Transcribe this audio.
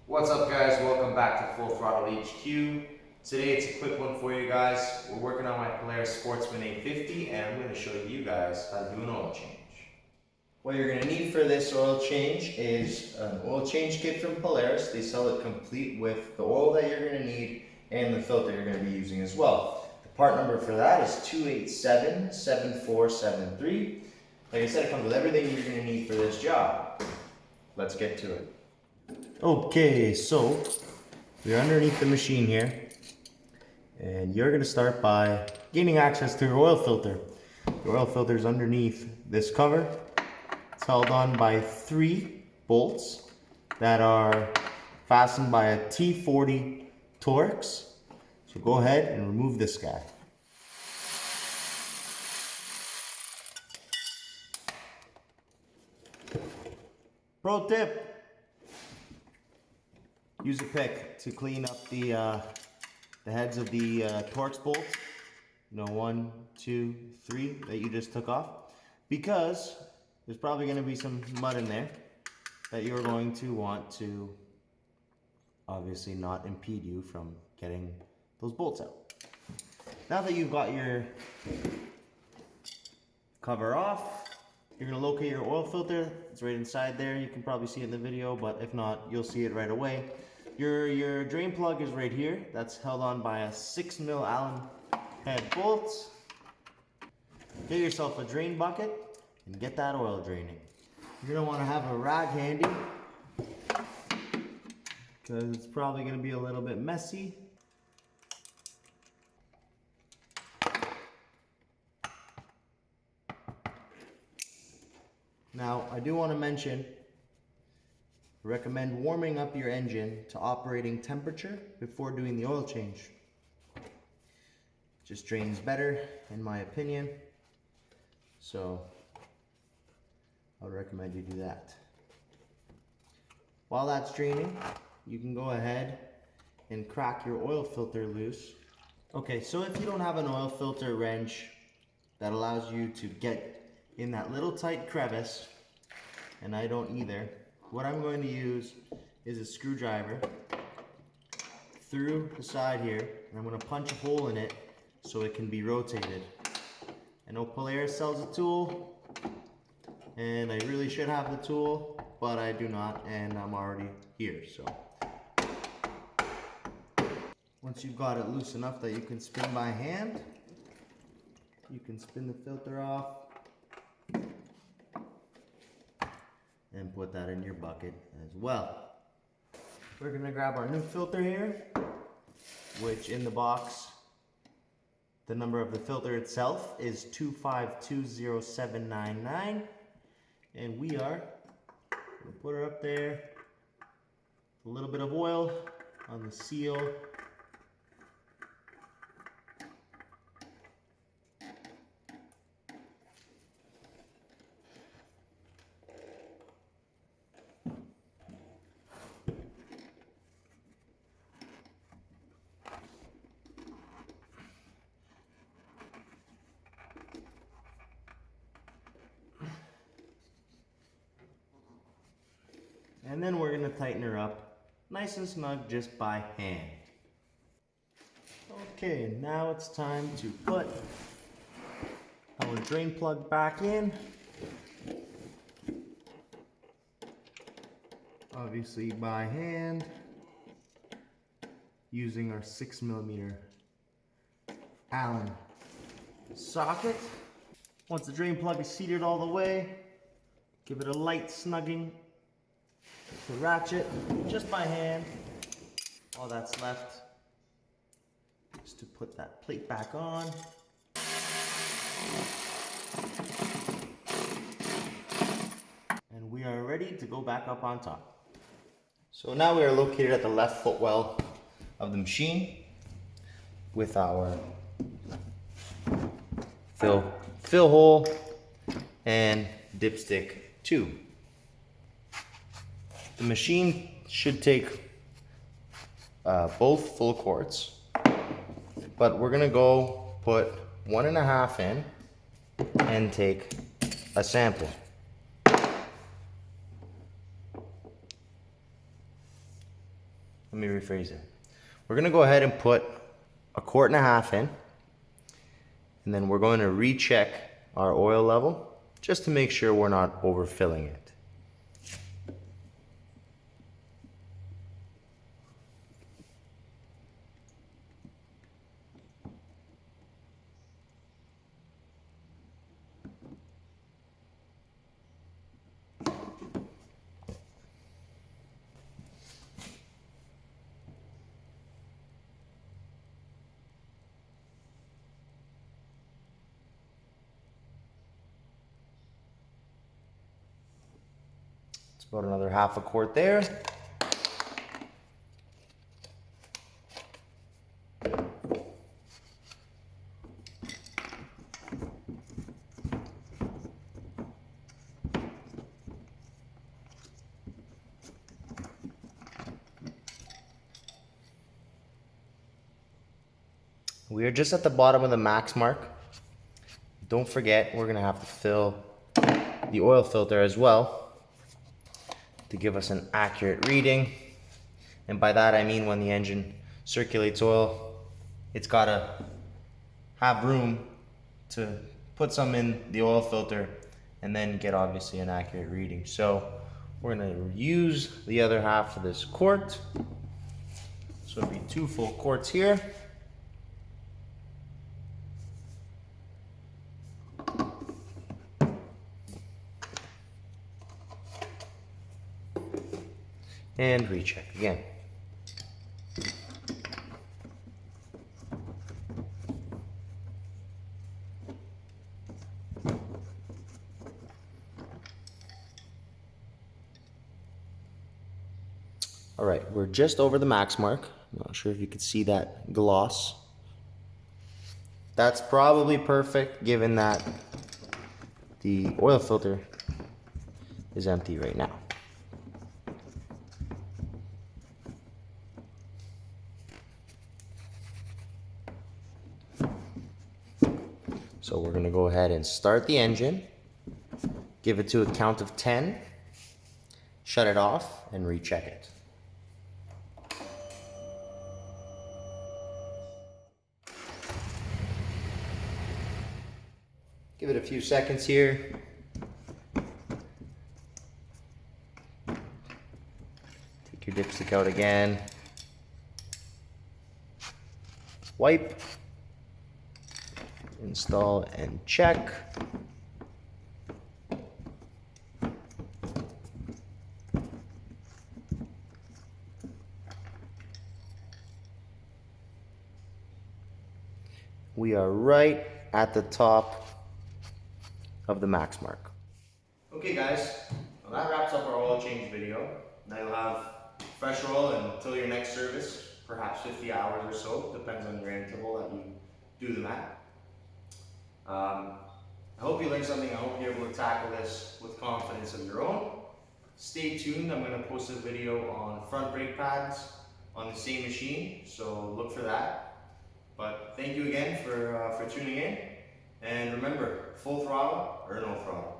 What's up, guys? Welcome back to Full Throttle HQ. Today it's a quick one for you guys. We're working on my Polaris Sportsman 850 and I'm going to show you guys how to do an oil change. What you're going to need for this oil change is an oil change kit from Polaris. They sell it complete with the oil that you're going to need and the filter you're going to be using as well. The part number for that is 287-7473. Like I said, it comes with everything you're going to need for this job. Let's get to it. Okay, so we're underneath the machine here, and you're going to start by gaining access to your oil filter. Your oil filter is underneath this cover. It's held on by 3 bolts that are fastened by a T40 Torx. So go ahead and remove this guy. Pro tip. Use a pick to clean up the heads of the Torx bolts. You know, 1, 2, 3 that you just took off, because there's probably going to be some mud in there that you're going to want to obviously not impede you from getting those bolts out. Now that you've got your cover off, you're going to locate your oil filter. It's right inside there. You can probably see it in the video, but if not, you'll see it right away. Your drain plug is right here. That's held on by a 6mm Allen head bolt. Get yourself a drain bucket and get that oil draining. You're going to want to have a rag handy because it's probably going to be a little bit messy. Now, I do want to mention, recommend warming up your engine to operating temperature before doing the oil change. Just drains better, in my opinion. So, I would recommend you do that. While that's draining, you can go ahead and crack your oil filter loose. Okay, so if you don't have an oil filter wrench that allows you to get in that little tight crevice, and I don't either, what I'm going to use is a screwdriver through the side here, and I'm going to punch a hole in it so it can be rotated. I know Polaris sells a tool, and I really should have the tool, but I do not, and I'm already here. So once you've got it loose enough that you can spin by hand, you can spin the filter off and put that in your bucket as well. We're gonna grab our new filter here, which in the box, the number of the filter itself is 2520799, and we are gonna put her up there, a little bit of oil on the seal. And then we're going to tighten her up nice and snug just by hand. Okay, now it's time to put our drain plug back in. Obviously by hand, using our 6mm Allen socket. Once the drain plug is seated all the way, give it a light snugging to ratchet just by hand. All that's left is to put that plate back on. And we are ready to go back up on top. So now we are located at the left footwell of the machine with our fill hole and dipstick tube. The machine should take both full quarts, but we're gonna go put 1.5 in and take a sample. let me rephrase it. We're gonna go ahead and put 1.5 quarts in, and then we're going to recheck our oil level just to make sure we're not overfilling it. About another 1/2 quart there. We are just at the bottom of the max mark. Don't forget, we're gonna have to fill the oil filter as well to give us an accurate reading. And by that I mean when the engine circulates oil, it's gotta have room to put some in the oil filter and then get obviously an accurate reading. So we're gonna use the other 1/2 of this quart. So it'll be 2 full quarts here. And recheck again. All right, we're just over the max mark. I'm not sure if you can see that gloss. That's probably perfect given that the oil filter is empty right now. So we're gonna go ahead and start the engine, give it to a count of 10, shut it off, and recheck it. Give it a few seconds here. Take your dipstick out again. Wipe. Install and check. We are right at the top of the max mark. Okay guys, well, that wraps up our oil change video. Now you'll have fresh oil until your next service, perhaps 50 hours or so, depends on your interval that you do them at. I hope you learned something. I hope you're able to tackle this with confidence of your own. Stay tuned, I'm going to post a video on front brake pads on the same machine, so look for that. But thank you again for tuning in, and remember, full throttle or no throttle.